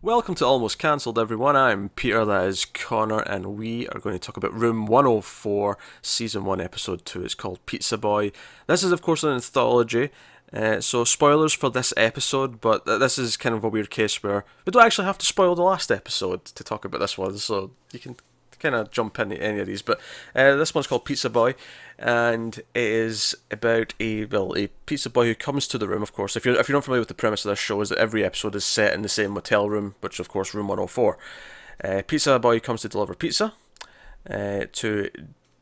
Welcome to Almost Cancelled, everyone. I'm Peter, that is Connor, and we are going to talk about Room 104, Season 1, Episode 2. It's called Pizza Boy. This is, of course, an anthology, so spoilers for this episode, but this is kind of a weird case where we don't actually have to spoil the last episode to talk about this one, so you can kind of jump into any of these. But this one's called Pizza Boy, and it is about a pizza boy who comes to the room. Of course, if you're not familiar with the premise of this show, is that every episode is set in the same motel room, which is of course room 104. Pizza boy comes to deliver pizza to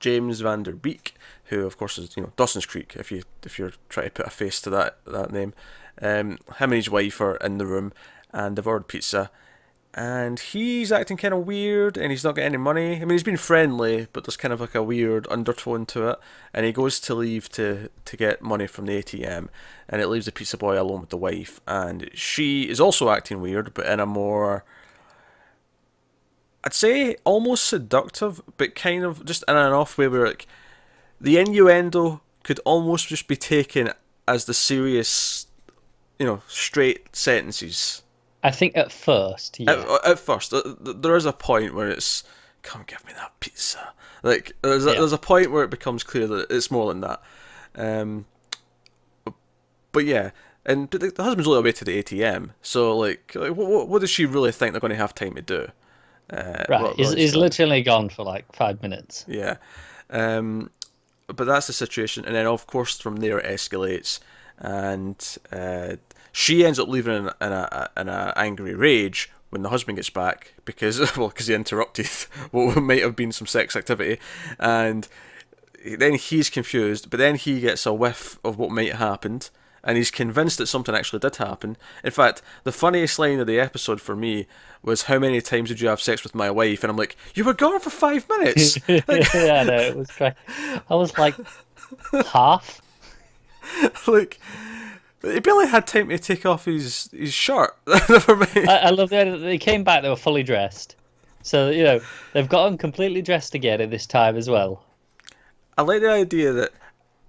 James Van Der Beek, who of course is Dawson's Creek. If you're trying to put a face to that name, him and his wife are in the room, and they've ordered pizza. And he's acting kind of weird, and he's not getting any money. I mean, he's been friendly, but there's kind of like a weird undertone to it. And he goes to leave to get money from the ATM, and it leaves the pizza boy alone with the wife. And she is also acting weird, but in a more, I'd say, almost seductive, but kind of just in an off way where like the innuendo could almost just be taken as the serious, straight sentences. I think at first, yeah. At first, there is a point where it's, come give me that pizza. Like, Yeah. there's a point where it becomes clear that it's more than that. Um, but yeah, but the husband's only away to the ATM, so what does she really think they're going to have time to do? Right. He's literally gone for like 5 minutes. Yeah. But that's the situation, and then of course from there it escalates, and she ends up leaving in a angry rage when the husband gets back because he interrupted what might have been some sex activity, and then he's confused, but then he gets a whiff of what might have happened, and he's convinced that something actually did happen. In fact, the funniest line of the episode for me was, "How many times did you have sex with my wife?" And I'm like, "You were gone for 5 minutes." Like, Yeah, no, it was great. I was like half. like he barely had time to take off his shirt. Never mind. I love the idea that they came back, they were fully dressed. So, they've gotten completely dressed again at this time as well. I like the idea that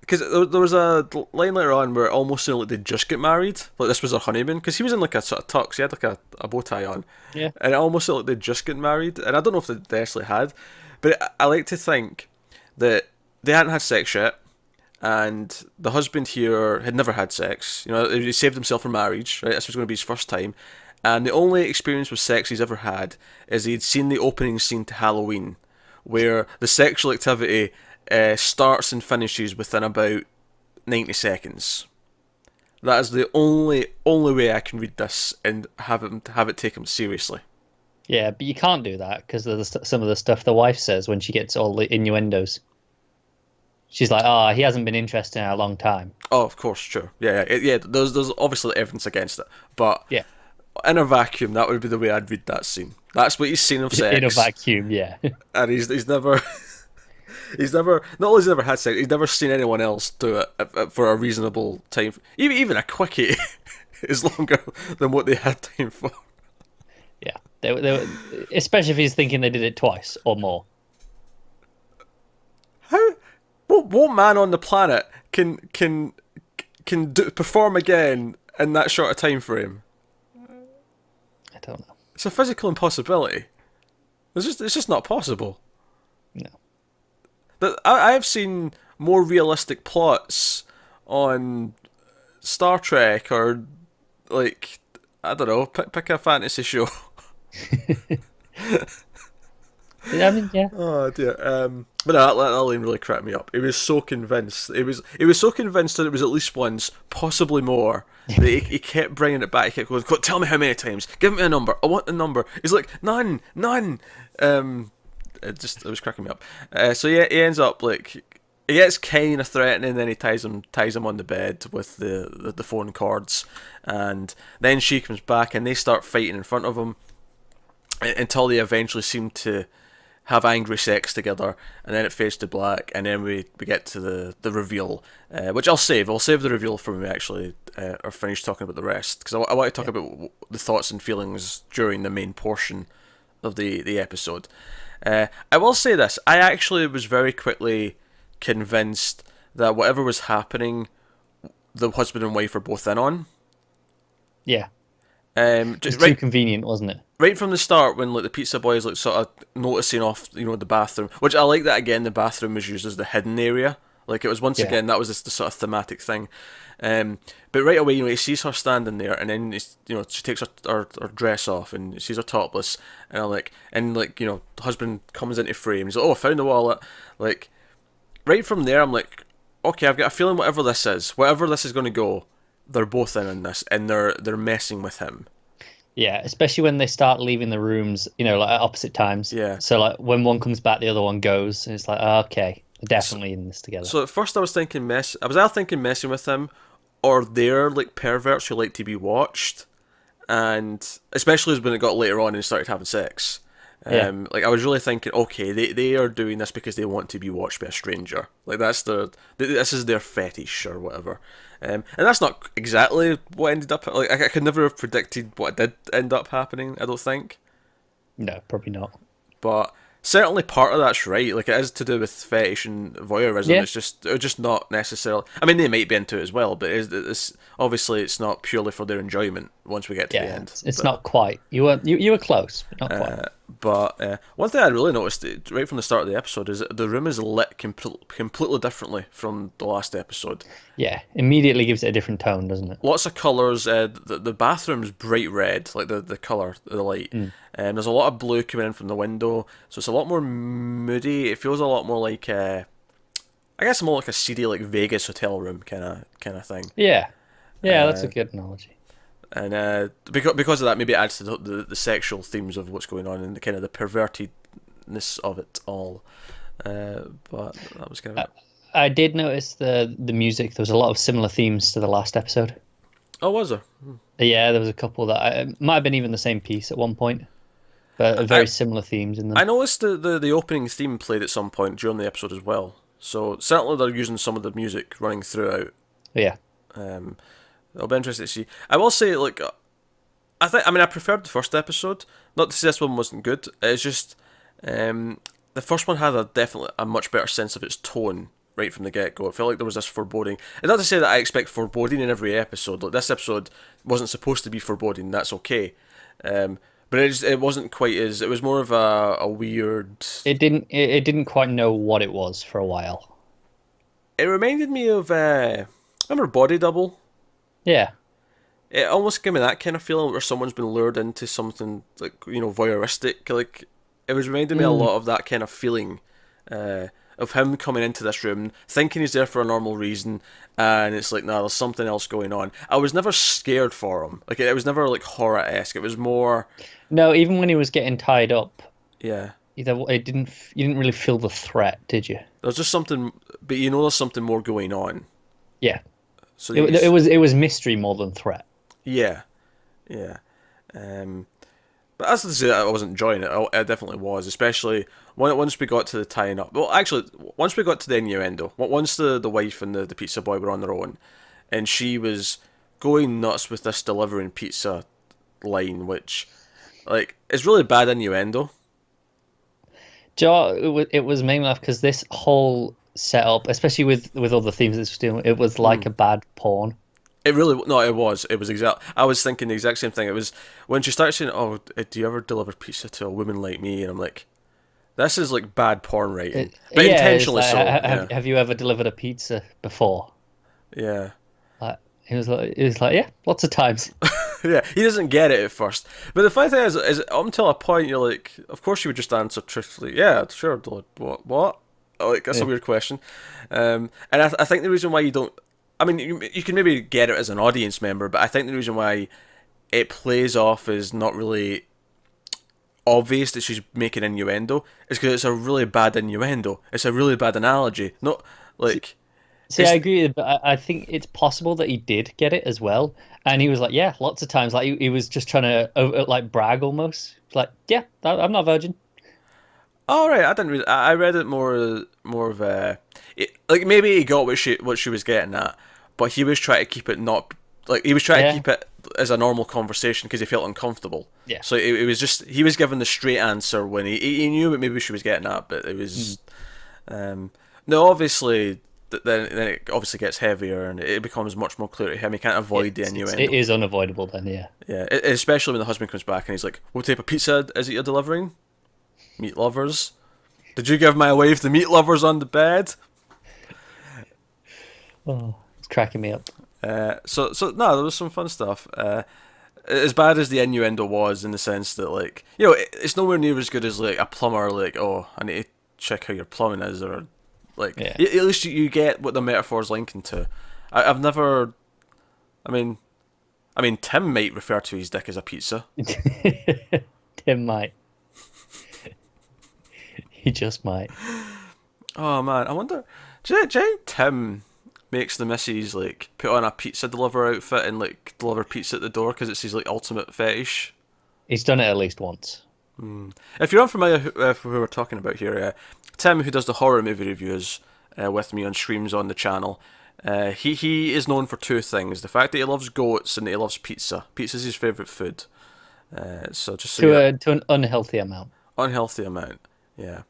because there was a line later on where it almost sounded like they'd just get married, like this was their honeymoon, because he was in like a sort of tux, he had like a bow tie on, Yeah. and it almost sounded like they'd just get married, and I don't know if they actually had, but I like to think that they hadn't had sex yet, and the husband here had never had sex. He saved himself from marriage, right? This was going to be his first time, and the only experience with sex he's ever had is he'd seen the opening scene to Halloween, where the sexual activity starts and finishes within about 90 seconds. That is the only way I can read this and have it taken seriously. Yeah, but you can't do that because of some of the stuff the wife says when she gets all the innuendos. She's like, "Oh, he hasn't been interested in a long time." Oh, of course, sure. Yeah. There's obviously evidence against it, but Yeah. in a vacuum, that would be the way I'd read that scene. That's what he's seen of sex. In a vacuum, yeah. And he's never not only has he never had sex, he's never seen anyone else do it for a reasonable time. Even a quickie is longer than what they had time for. Yeah. They were, especially if he's thinking they did it twice or more. How? What man on the planet can perform again in that short a time frame? I don't know. It's a physical impossibility. It's just not possible. No. I have seen more realistic plots on Star Trek or like I don't know, pick a fantasy show. I mean, yeah. Oh dear. But no, that line really cracked me up. He was so convinced. He was so convinced that it was at least once, possibly more. That he kept bringing it back. He kept going, "Tell me how many times. Give me a number. I want the number." He's like, "None, none." It was cracking me up. So yeah, he ends up like he gets kind of threatening. Then he ties him on the bed with the phone cords, and then she comes back and they start fighting in front of him until they eventually seem to have angry sex together, and then it fades to black, and then we get to the reveal, which I'll save. I'll save the reveal for when we actually are finished talking about the rest, because I want to talk about the thoughts and feelings during the main portion of the episode. I will say this: I actually was very quickly convinced that whatever was happening, the husband and wife were both in on. Yeah. It was too convenient, wasn't it? Right from the start, when like the pizza boy is like sort of noticing off, the bathroom, which I like that again. The bathroom was used as the hidden area. Like it was once Yeah. again that was just the sort of thematic thing. But right away, he sees her standing there, and then she takes her dress off, and he sees her topless, and the husband comes into frame. He's like, "Oh, I found the wallet." Like right from there, I'm like, "Okay, I've got a feeling whatever this is going to go, they're both in on this, and they're messing with him." Yeah, especially when they start leaving the rooms, like at opposite times. Yeah. So like when one comes back, the other one goes, and it's like, oh, okay, they're definitely in this together. So at first I was either thinking messing with him, or they're like perverts who like to be watched, and especially when it got later on and started having sex. Yeah. Like I was really thinking, okay, they are doing this because they want to be watched by a stranger. Like this is their fetish or whatever. And that's not exactly what ended up. Like I could never have predicted what did end up happening. I don't think, No, probably not. but certainly part of that's right. Like it is to do with fetish and voyeurism. Yeah. They're just not necessarily. I mean, they might be into it as well, but it's obviously it's not purely for their enjoyment. Once we get to the Yeah, end, it's not quite. You were close, but not quite. But one thing I really noticed right from the start of the episode is that the room is lit completely differently from the last episode. Yeah, immediately gives it a different tone, doesn't it? Lots of colours. The bathroom's bright red, like the colour, the light. There's a lot of blue coming in from the window, so it's a lot more moody. It feels a lot more like I guess more like a seedy like Vegas hotel room kind of thing. Yeah, yeah, that's a good analogy. And because of that, maybe it adds to the sexual themes of what's going on and the kind of the pervertedness of it all. But that was kind of it. I did notice the music. There was a lot of similar themes to the last episode. Oh, was there? Yeah, there was a couple that might have been even the same piece at one point, but very similar themes in them. I noticed the opening theme played at some point during the episode as well. So certainly they're using some of the music running throughout. Yeah. It'll be interesting to see. I will say, like, I preferred the first episode. Not to say this one wasn't good. It's just the first one had definitely a much better sense of its tone right from the get go. It felt like there was this foreboding. And not to say that I expect foreboding in every episode. Like this episode wasn't supposed to be foreboding. That's okay. But it wasn't quite as. It was more of a weird. It didn't quite know what it was for a while. It reminded me of remember Body Double. Yeah. It almost gave me that kind of feeling where someone's been lured into something like voyeuristic. Like it was reminding me a lot of that kind of feeling of him coming into this room, thinking he's there for a normal reason, and it's like, nah, there's something else going on. I was never scared for him. Like it was never like horror-esque. It was more. No, even when he was getting tied up. Yeah. You didn't really feel the threat, did you? There's just something, but there's something more going on. Yeah. So it was mystery more than threat. Yeah, yeah. But as to say that I wasn't enjoying it, I definitely was, especially once we got to the tying up. Well, actually, once we got to the innuendo, once the wife and the pizza boy were on their own, and she was going nuts with this delivering pizza line, which, like, is really bad innuendo. Joe, it was mainly enough because this whole setup, especially with all the themes it's doing, it was like a bad porn. It really it was exact. I was thinking the exact same thing. It was when she started saying, "Oh, do you ever deliver pizza to a woman like me?" And I'm like, "This is like bad porn writing, but intentionally like, so." Have you ever delivered a pizza before? Yeah. Like, he was like, yeah, lots of times. Yeah, he doesn't get it at first. But the funny thing is up until a point, you're like, of course you would just answer truthfully, yeah, sure, what? Like, that's a weird question. And I think the reason why you don't... I mean, you can maybe get it as an audience member, but I think the reason why it plays off as not really obvious that she's making innuendo is because it's a really bad innuendo. It's a really bad analogy. Not, like... See, I agree, but I think it's possible that he did get it as well, and he was like, "Yeah, lots of times." Like he was just trying to like brag almost. Like, "Yeah, I'm not a virgin." Oh right, I didn't read. I read it more of a like maybe he got what she was getting at, but he was trying to keep it not like he was trying to keep it as a normal conversation because he felt uncomfortable. Yeah. So it was just he was given the straight answer when he knew what maybe she was getting at, but it was no obviously. then it obviously gets heavier and it becomes much more clear to him. He can't avoid the innuendo. It is unavoidable then, yeah. Yeah, especially when the husband comes back and he's like, "What type of pizza is it you're delivering? Meat lovers? Did you give my wife the meat lovers on the bed?" Oh, it's cracking me up. So no, there was some fun stuff. As bad as the innuendo was, in the sense that, like, it's nowhere near as good as like a plumber, like, "Oh, I need to check how your plumbing is," or like, Yeah. at least you get what the metaphor's linking to. I've never, I mean, Tim might refer to his dick as a pizza. Tim might. He just might. Oh man, I wonder. Do you think Tim makes the missus like put on a pizza deliverer outfit and like deliver pizza at the door because it's his like ultimate fetish? He's done it at least once. If you're unfamiliar with who we're talking about here, Tim, who does the horror movie reviews with me on streams on the channel, he is known for two things: the fact that he loves goats and that he loves pizza. Pizza's his favourite food. So just so To an unhealthy amount. unhealthy amount, yeah.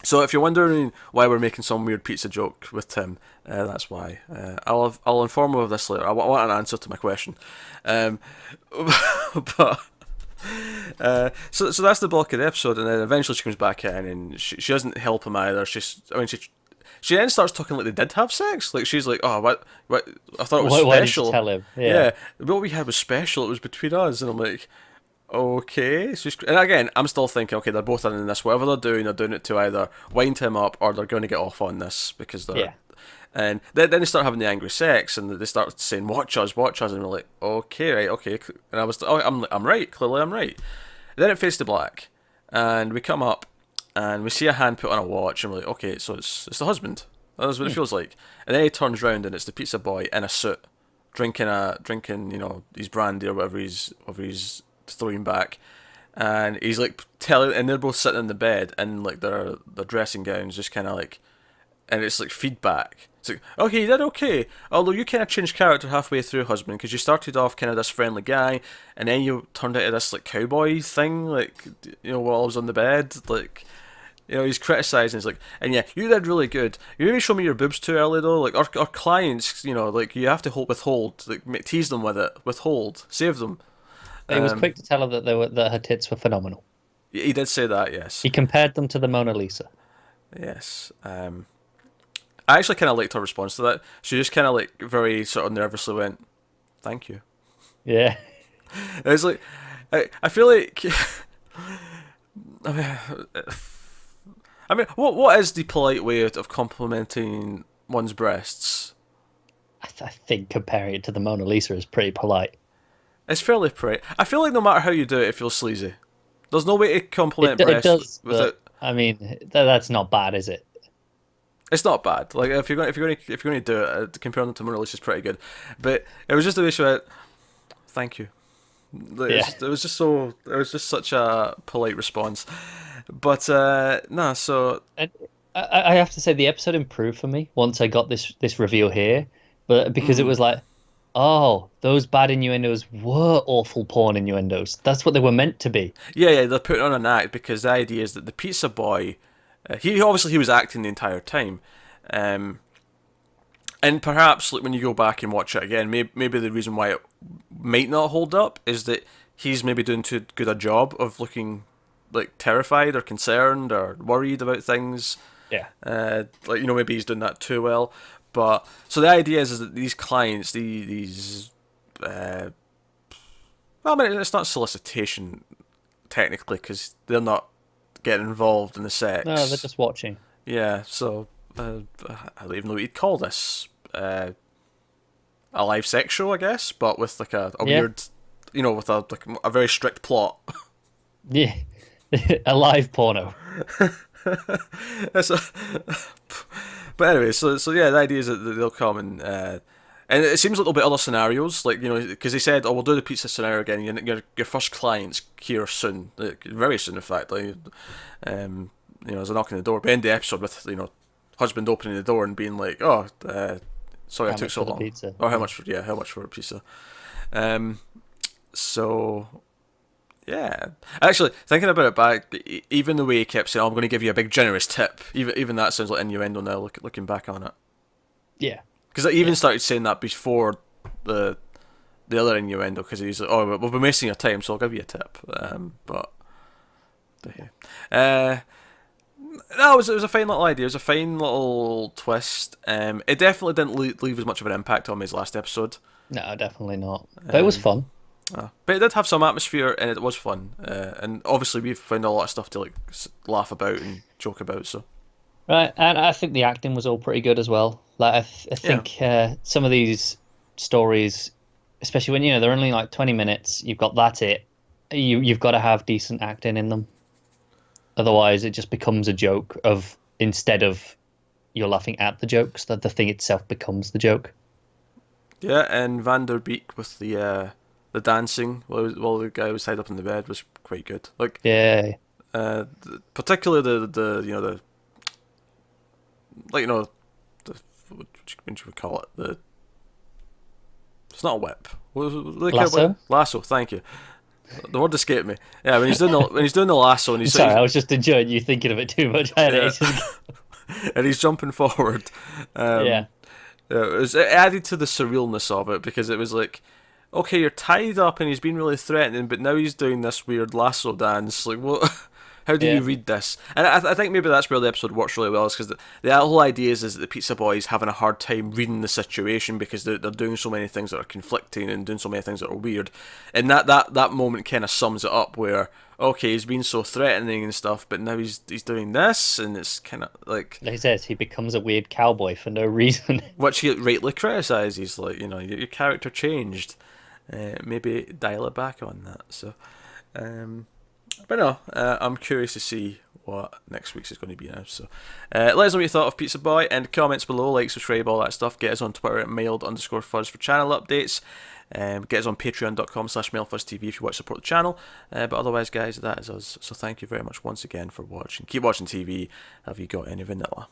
So if you're wondering why we're making some weird pizza joke with Tim, that's why. I'll inform him of this later. I want an answer to my question. But so that's the bulk of the episode, and then eventually she comes back in, and she doesn't help him either. She then starts talking like they did have sex. Like she's like, "Oh, what? I thought it was Why did you special." tell him? Yeah, what we had was special. It was between us, and I'm like, okay. And again, I'm still thinking, okay, they're both in this. Whatever they're doing it to either wind him up or they're going to get off on this because they're. Yeah. And then they start having the angry sex, and they start saying, watch us," and we're like, okay, right, okay. And I was, I'm right, clearly I'm right. Then it fades to black, and we come up, and we see a hand put on a watch, and we're like, okay, so it's the husband. That's what it feels like. And then he turns round, and it's the pizza boy in a suit, drinking his brandy or whatever he's throwing back, and he's like telling, and they're both sitting in the bed in like their dressing gowns, just kind of like, and it's like feedback. It's like, okay, you did okay. Although you kind of changed character halfway through, husband, because you started off kind of this friendly guy, and then you turned into this like cowboy thing, like, while I was on the bed, like, he's criticising. He's like, and yeah, you did really good. You maybe show me your boobs too early though. Like our clients, like you have to withhold, like tease them with it, withhold, save them. He was quick to tell her that her tits were phenomenal. He did say that, yes. He compared them to the Mona Lisa. Yes. I actually kind of liked her response to that. She just kind of like very sort of nervously went, "Thank you." Yeah. It's like, I feel like, I mean, what is the polite way of complimenting one's breasts? I think comparing it to the Mona Lisa is pretty polite. It's fairly polite. I feel like no matter how you do it, it feels sleazy. There's no way to compliment It breasts does, without. I mean, that's not bad, is it? It's not bad. Like if you're going to do it, comparing them to Mona Lisa is pretty good. But it was just the way she went, "Thank you." Like, Yeah. it was just such a polite response. But no, so And I have to say the episode improved for me once I got this reveal here, but because it was like, oh, those bad innuendos were awful porn innuendos. That's what they were meant to be. yeah, they're putting on an act because the idea is that the pizza boy, he was acting the entire time, and perhaps like when you go back and watch it again, maybe the reason why it might not hold up is that he's maybe doing too good a job of looking like terrified or concerned or worried about things. Yeah. Maybe he's doing that too well. But so the idea is that these clients, these well, I mean, it's not solicitation technically because they're not getting involved in the sex. No, they're just watching. Yeah, so I don't even know what you'd call this. A live sex show, I guess, but with like a weird, with a very strict plot. Yeah. A live porno. But anyway, so yeah, the idea is that they'll come and it seems like there'll be other scenarios, like because they said, "Oh, we'll do the pizza scenario again. Your first client's here soon, like, very soon, in fact." Like, there's a knock on the door. We end the episode with husband opening the door and being like, "Oh, sorry, I took so long." Pizza? Or how much for a pizza? So. Yeah, actually, thinking about it back, even the way he kept saying, "Oh, I'm going to give you a big generous tip," even that sounds like innuendo now. Looking back on it. Yeah. Because I even started saying that before the other innuendo, because he's like, oh, we've been wasting your time, so I'll give you a tip. But yeah. No, it was a fine little idea. It was a fine little twist. It definitely didn't leave as much of an impact on me as last episode. No, definitely not. But it was fun. But it did have some atmosphere, and it was fun. And obviously, we've found a lot of stuff to like laugh about and joke about. So Right, and I think the acting was all pretty good as well. Like I think some of these stories, especially when they're only like 20 minutes, you've got that's it. You've got to have decent acting in them. Otherwise, it just becomes a joke of instead of you're laughing at the jokes, that the thing itself becomes the joke. yeah, and Van der Beek with the dancing while the guy was tied up in the bed was quite good. Like Yeah, particularly the like the what should we call it, it's not a whip. What lasso. Lasso. Thank you. The word escaped me. Yeah, when he's doing the lasso and he's Sorry, I was just enjoying you thinking of it too much. I had and he's jumping forward. Yeah. It added to the surrealness of it, because it was like, okay, you're tied up and he's been really threatening, but now he's doing this weird lasso dance. Like, what? How do you read this? And I think maybe that's where the episode works really well, is because the whole idea is that the pizza boy is having a hard time reading the situation, because they're doing so many things that are conflicting and doing so many things that are weird. And that moment kind of sums it up, where, okay, he's been so threatening and stuff, but now he's doing this, and it's kind of like he says, he becomes a weird cowboy for no reason. which he rightly criticises, like, your character changed. Maybe dial it back on that. So, but no, I'm curious to see what next week's is going to be now. So, let us know what you thought of Pizza Boy, and comments below, like, subscribe, all that stuff. Get us on Twitter at mailed_fuzz for channel updates. Get us on patreon.com/mailfuzztv if you want to support the channel. But otherwise, guys, that is us. So thank you very much once again for watching. Keep watching TV. Have you got any vanilla?